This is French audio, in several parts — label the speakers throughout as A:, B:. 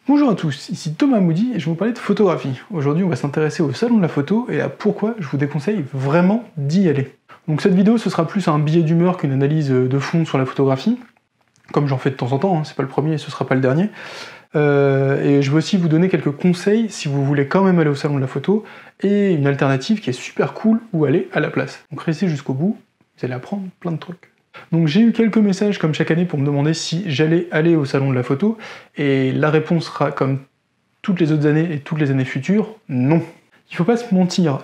A: Bonjour à tous, ici Thomas Moody et je vais vous parler de photographie. Aujourd'hui on va s'intéresser au salon de la photo et à pourquoi je vous déconseille vraiment d'y aller. Donc cette vidéo ce sera plus un billet d'humeur qu'une analyse de fond sur la photographie, comme j'en fais de temps en temps, hein, c'est pas le premier et ce sera pas le dernier. Et je vais aussi vous donner quelques conseils si vous voulez quand même aller au salon de la photo, et une alternative qui est super cool où aller à la place. Donc restez jusqu'au bout, vous allez apprendre plein de trucs. Donc j'ai eu quelques messages comme chaque année pour me demander si j'allais aller au salon de la photo, et la réponse sera comme toutes les autres années et toutes les années futures, non. Il faut pas se mentir,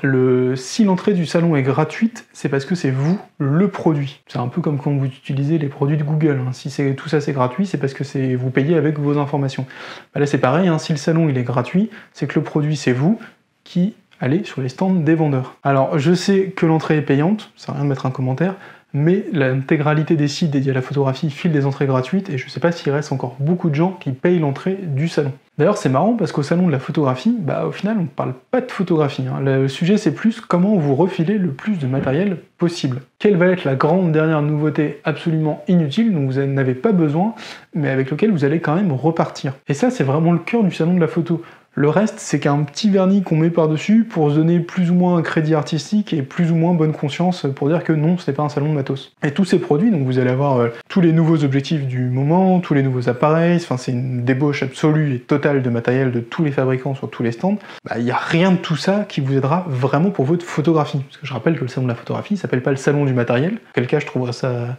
A: si l'entrée du salon est gratuite, c'est parce que c'est vous, le produit. C'est un peu comme quand vous utilisez les produits de Google, hein. Si tout ça c'est gratuit, c'est parce que vous payez avec vos informations. Bah là c'est pareil, hein. Si le salon il est gratuit, c'est que le produit c'est vous qui allez sur les stands des vendeurs. Alors je sais que l'entrée est payante, ça sert à rien de mettre un commentaire, mais l'intégralité des sites dédiés à la photographie filent des entrées gratuites, et je sais pas s'il reste encore beaucoup de gens qui payent l'entrée du salon. D'ailleurs c'est marrant parce qu'au salon de la photographie, bah au final on ne parle pas de photographie, hein. Le sujet c'est plus comment vous refilez le plus de matériel possible. Quelle va être la grande dernière nouveauté absolument inutile dont vous n'avez pas besoin, mais avec lequel vous allez quand même repartir. Et ça c'est vraiment le cœur du salon de la photo. Le reste, c'est qu'un petit vernis qu'on met par-dessus pour se donner plus ou moins un crédit artistique et plus ou moins bonne conscience pour dire que non, c'était pas un salon de matos. Et tous ces produits, donc vous allez avoir tous les nouveaux objectifs du moment, tous les nouveaux appareils, enfin c'est une débauche absolue et totale de matériel de tous les fabricants sur tous les stands. Il n'y a rien de tout ça qui vous aidera vraiment pour votre photographie. Parce que je rappelle que le salon de la photographie s'appelle pas le salon du matériel, auquel cas je trouverais ça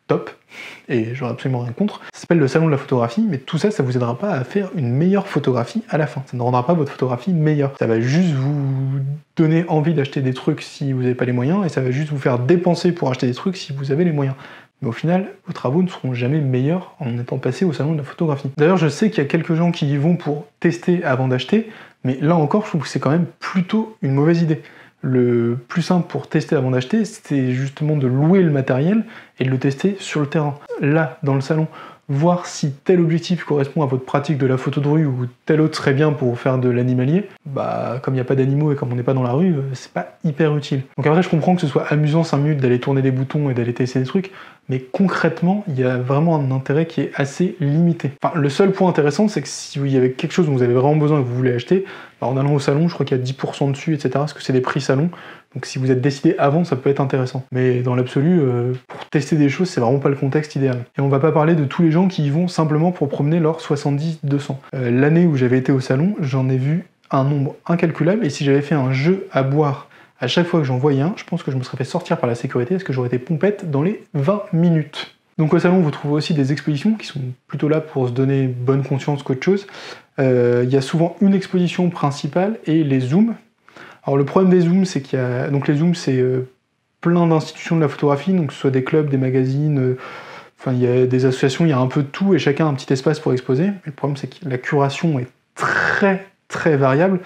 A: top, et j'aurais absolument rien contre. Ça s'appelle le salon de la photographie, mais tout ça, ça vous aidera pas à faire une meilleure photographie à la fin. Ça ne rendra pas votre photographie meilleure. Ça va juste vous donner envie d'acheter des trucs si vous n'avez pas les moyens, et ça va juste vous faire dépenser pour acheter des trucs si vous avez les moyens. Mais au final, vos travaux ne seront jamais meilleurs en étant passés au salon de la photographie. D'ailleurs, je sais qu'il y a quelques gens qui y vont pour tester avant d'acheter, mais là encore, je trouve que c'est quand même plutôt une mauvaise idée. Le plus simple pour tester avant d'acheter, c'est justement de louer le matériel et de le tester sur le terrain. Là, dans le salon, voir si tel objectif correspond à votre pratique de la photo de rue ou tel autre serait bien pour faire de l'animalier, bah comme il n'y a pas d'animaux et comme on n'est pas dans la rue, c'est pas hyper utile. Donc après je comprends que ce soit amusant 5 minutes d'aller tourner des boutons et d'aller tester des trucs, mais concrètement il y a vraiment un intérêt qui est assez limité. Enfin, le seul point intéressant c'est que si il y avait quelque chose dont vous avez vraiment besoin et que vous voulez acheter, bah, en allant au salon je crois qu'il y a 10% dessus, etc. parce que c'est des prix salon. Donc si vous êtes décidé avant, ça peut être intéressant. Mais dans l'absolu, pour tester des choses, c'est vraiment pas le contexte idéal. Et on va pas parler de tous les gens qui y vont simplement pour promener leur 70-200. L'année où j'avais été au salon, j'en ai vu un nombre incalculable, et si j'avais fait un jeu à boire à chaque fois que j'en voyais un, je pense que je me serais fait sortir par la sécurité parce que j'aurais été pompette dans les 20 minutes. Donc au salon, vous trouvez aussi des expositions qui sont plutôt là pour se donner bonne conscience qu'autre chose. Il y a souvent une exposition principale et les zooms. Alors le problème des zooms, c'est qu'il y a... Donc les zooms, c'est plein d'institutions de la photographie, donc que ce soit des clubs, des magazines, enfin il y a des associations, il y a un peu de tout, et chacun a un petit espace pour exposer. Mais le problème, c'est que la curation est très variable.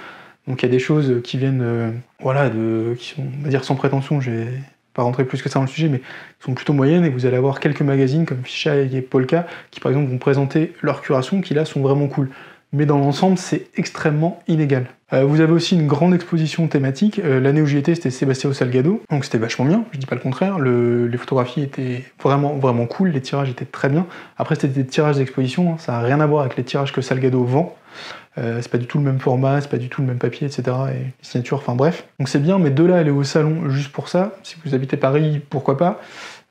A: Donc il y a des choses qui viennent, qui sont, on va dire sans prétention, je vais pas rentrer plus que ça dans le sujet, mais qui sont plutôt moyennes, et vous allez avoir quelques magazines comme Fisheye et Polka, qui par exemple vont présenter leurs curations, qui là sont vraiment cool. Mais dans l'ensemble, c'est extrêmement inégal. Vous avez aussi une grande exposition thématique. L'année où j'y étais, c'était Sébastien Salgado, donc c'était vachement bien, je dis pas le contraire. Les photographies étaient vraiment cool, les tirages étaient très bien. Après, c'était des tirages d'exposition, hein, ça n'a rien à voir avec les tirages que Salgado vend. C'est pas du tout le même format, c'est pas du tout le même papier, etc. Et les signatures, enfin bref. Donc c'est bien, mais de là aller au salon juste pour ça, si vous habitez Paris, pourquoi pas.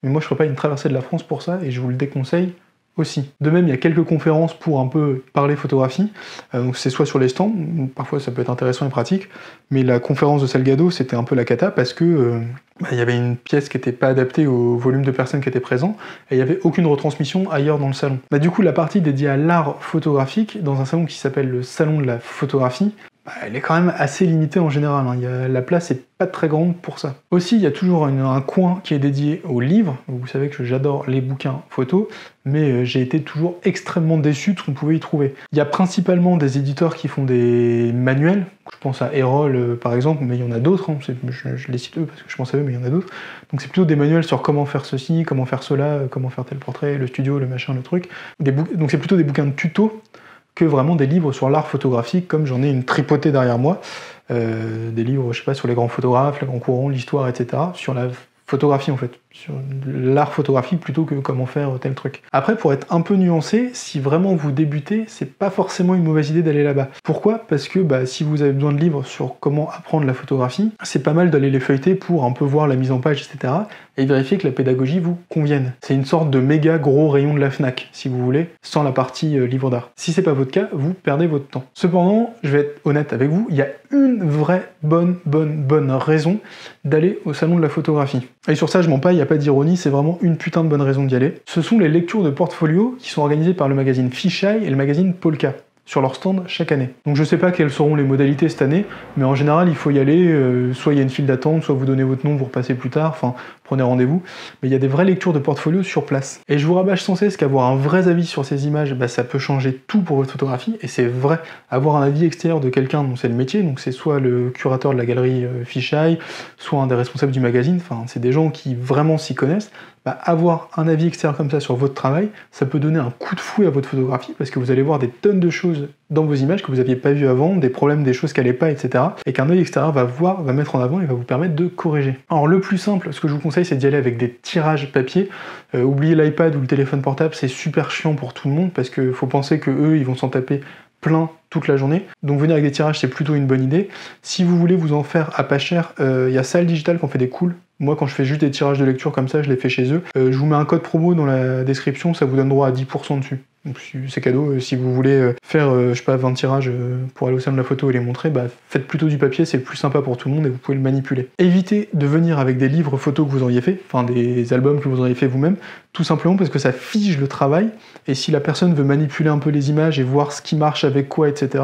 A: Mais moi, je ferais pas une traversée de la France pour ça, et je vous le déconseille aussi. De même, il y a quelques conférences pour un peu parler photographie, donc c'est soit sur les stands, parfois ça peut être intéressant et pratique, mais la conférence de Salgado c'était un peu la cata parce que il y avait une pièce qui n'était pas adaptée au volume de personnes qui étaient présents, et il n'y avait aucune retransmission ailleurs dans le salon. Du coup, la partie dédiée à l'art photographique, dans un salon qui s'appelle le salon de la photographie, elle est quand même assez limitée en général, hein. La place est pas très grande pour ça. Aussi, il y a toujours un coin qui est dédié aux livres. Vous savez que j'adore les bouquins photos, mais j'ai été toujours extrêmement déçu de ce qu'on pouvait y trouver. Il y a principalement des éditeurs qui font des manuels, je pense à Erol par exemple, mais il y en a d'autres, hein. Je les cite eux parce que je pense à eux, mais il y en a d'autres. Donc c'est plutôt des manuels sur comment faire ceci, comment faire cela, comment faire tel portrait, le studio, le machin, le truc. Donc c'est plutôt des bouquins de tutos que vraiment des livres sur l'art photographique, comme j'en ai une tripotée derrière moi, des livres, je sais pas, sur les grands photographes, les grands courants, l'histoire, etc., sur la photographie en fait, sur l'art photographique plutôt que comment faire tel truc. Après, pour être un peu nuancé, si vraiment vous débutez, c'est pas forcément une mauvaise idée d'aller là-bas. Pourquoi? Parce que si vous avez besoin de livres sur comment apprendre la photographie, c'est pas mal d'aller les feuilleter pour un peu voir la mise en page, etc. et vérifier que la pédagogie vous convienne. C'est une sorte de méga gros rayon de la Fnac, si vous voulez, sans la partie livre d'art. Si c'est pas votre cas, vous perdez votre temps. Cependant, je vais être honnête avec vous, il y a une vraie bonne raison d'aller au salon de la photographie. Et sur ça, je mens pas, il n'y a pas d'ironie, c'est vraiment une putain de bonne raison d'y aller. Ce sont les lectures de portfolio qui sont organisées par le magazine Fisheye et le magazine Polka sur leur stand chaque année. Donc je sais pas quelles seront les modalités cette année, mais en général il faut y aller, soit il y a une file d'attente, soit vous donnez votre nom, vous repassez plus tard, enfin prenez rendez-vous, mais il y a des vraies lectures de portfolio sur place. Et je vous rabâche sans cesse qu'avoir un vrai avis sur ces images, ça peut changer tout pour votre photographie, et c'est vrai, avoir un avis extérieur de quelqu'un dont c'est le métier, donc c'est soit le curateur de la galerie Fisheye, soit un des responsables du magazine, enfin c'est des gens qui vraiment s'y connaissent, avoir un avis extérieur comme ça sur votre travail, ça peut donner un coup de fouet à votre photographie, parce que vous allez voir des tonnes de choses dans vos images que vous n'aviez pas vues avant, des problèmes, des choses qui n'allaient pas, etc. et qu'un œil extérieur va mettre en avant et va vous permettre de corriger. Alors le plus simple, ce que je vous conseille, c'est d'y aller avec des tirages papier. Oubliez l'iPad ou le téléphone portable, c'est super chiant pour tout le monde, parce qu'il faut penser que eux, ils vont s'en taper plein toute la journée. Donc venir avec des tirages, c'est plutôt une bonne idée. Si vous voulez vous en faire à pas cher, il y a Salle Digital qui en fait des cools. Moi, quand je fais juste des tirages de lecture comme ça, je les fais chez eux. Je vous mets un code promo dans la description, ça vous donne droit à 10% dessus. Donc c'est cadeau, si vous voulez faire, je sais pas, 20 tirages pour aller au salon de la photo et les montrer, faites plutôt du papier, c'est plus sympa pour tout le monde et vous pouvez le manipuler. Évitez de venir avec des livres photos que vous auriez fait, enfin des albums que vous auriez fait vous-même, tout simplement parce que ça fige le travail, et si la personne veut manipuler un peu les images et voir ce qui marche avec quoi, etc.,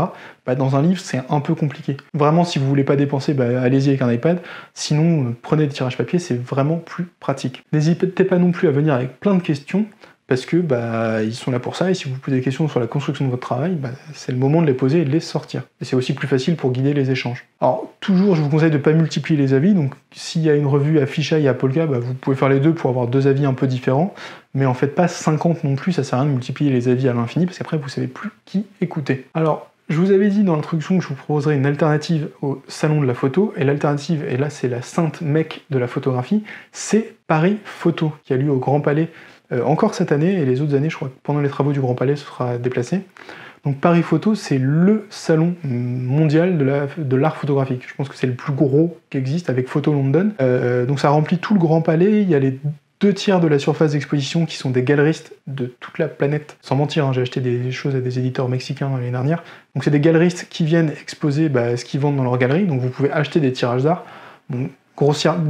A: dans un livre, c'est un peu compliqué. Vraiment, si vous voulez pas dépenser, allez-y avec un iPad, sinon prenez des tirages papier, c'est vraiment plus pratique. N'hésitez pas non plus à venir avec plein de questions, parce que ils sont là pour ça, et si vous posez des questions sur la construction de votre travail, c'est le moment de les poser et de les sortir. Et c'est aussi plus facile pour guider les échanges. Alors, toujours, je vous conseille de ne pas multiplier les avis, donc s'il y a une revue à Fisheye et à Polka, vous pouvez faire les deux pour avoir deux avis un peu différents, mais en faites pas 50 non plus, ça sert à rien de multiplier les avis à l'infini, parce qu'après vous savez plus qui écouter. Alors, je vous avais dit dans l'introduction que je vous proposerais une alternative au salon de la photo, et l'alternative, et là c'est la sainte mecque de la photographie, c'est Paris Photo, qui a lieu au Grand Palais encore cette année, et les autres années, je crois que pendant les travaux du Grand Palais, ce sera déplacé. Donc Paris Photo, c'est le salon mondial de l'art photographique. Je pense que c'est le plus gros qui existe avec Photo London. Donc ça remplit tout le Grand Palais, il y a les 2/3 de la surface d'exposition qui sont des galeristes de toute la planète. Sans mentir, j'ai acheté des choses à des éditeurs mexicains l'année dernière. Donc c'est des galeristes qui viennent exposer ce qu'ils vendent dans leur galerie, donc vous pouvez acheter des tirages d'art. Bon,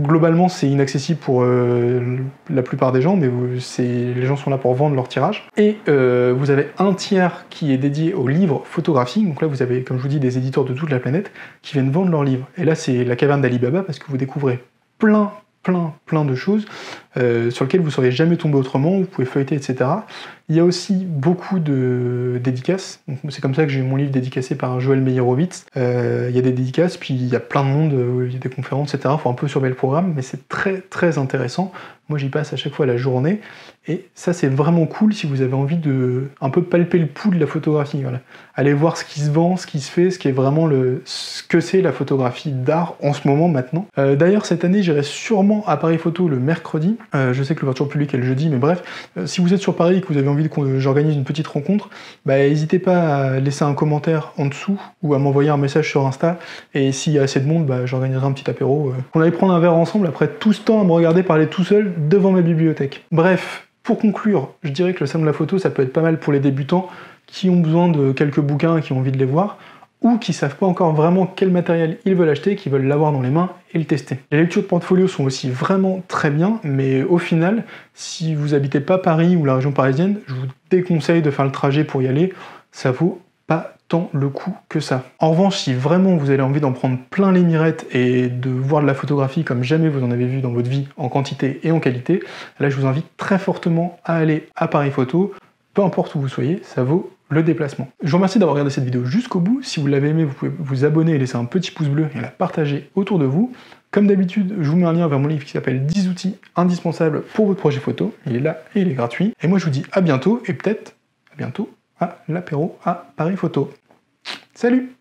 A: globalement, c'est inaccessible pour la plupart des gens, mais les gens sont là pour vendre leurs tirages. Et vous avez un tiers qui est dédié aux livres photographiques, donc là vous avez, comme je vous dis, des éditeurs de toute la planète qui viennent vendre leurs livres. Et là c'est la caverne d'Ali Baba, parce que vous découvrez plein de choses sur lesquelles vous ne seriez jamais tombé autrement, vous pouvez feuilleter, etc. Il y a aussi beaucoup de dédicaces, c'est comme ça que j'ai eu mon livre dédicacé par Joël Meyerowitz. Il y a des dédicaces, puis il y a plein de monde, il y a des conférences, etc. Il faut un peu surveiller le programme, mais c'est très intéressant. Moi j'y passe à chaque fois la journée, et ça c'est vraiment cool si vous avez envie de un peu palper le pouls de la photographie. Voilà. Allez voir ce qui se vend, ce qui se fait, ce qui est vraiment ce que c'est la photographie d'art en ce moment maintenant. D'ailleurs cette année j'irai sûrement à Paris Photo le mercredi. Je sais que l'ouverture publique est le jeudi, mais bref, si vous êtes sur Paris et que vous avez envie que j'organise une petite rencontre, n'hésitez pas à laisser un commentaire en dessous ou à m'envoyer un message sur Insta, et s'il y a assez de monde, j'organiserai un petit apéro. On allait prendre un verre ensemble après tout ce temps à me regarder parler tout seul devant ma bibliothèque. Bref, pour conclure, je dirais que le salon de la photo, ça peut être pas mal pour les débutants qui ont besoin de quelques bouquins et qui ont envie de les voir, ou qui savent pas encore vraiment quel matériel ils veulent acheter, qui veulent l'avoir dans les mains et le tester. Les lectures de portfolio sont aussi vraiment très bien, mais au final, si vous habitez pas Paris ou la région parisienne, je vous déconseille de faire le trajet pour y aller, ça vaut pas tant le coup que ça. En revanche, si vraiment vous avez envie d'en prendre plein les mirettes et de voir de la photographie comme jamais vous en avez vu dans votre vie, en quantité et en qualité, là je vous invite très fortement à aller à Paris Photo, peu importe où vous soyez, ça vaut le déplacement. Je vous remercie d'avoir regardé cette vidéo jusqu'au bout. Si vous l'avez aimé, vous pouvez vous abonner et laisser un petit pouce bleu et la partager autour de vous. Comme d'habitude, je vous mets un lien vers mon livre qui s'appelle 10 outils indispensables pour votre projet photo. Il est là et il est gratuit. Et moi je vous dis à bientôt, et peut-être à bientôt à l'apéro à Paris Photo. Salut!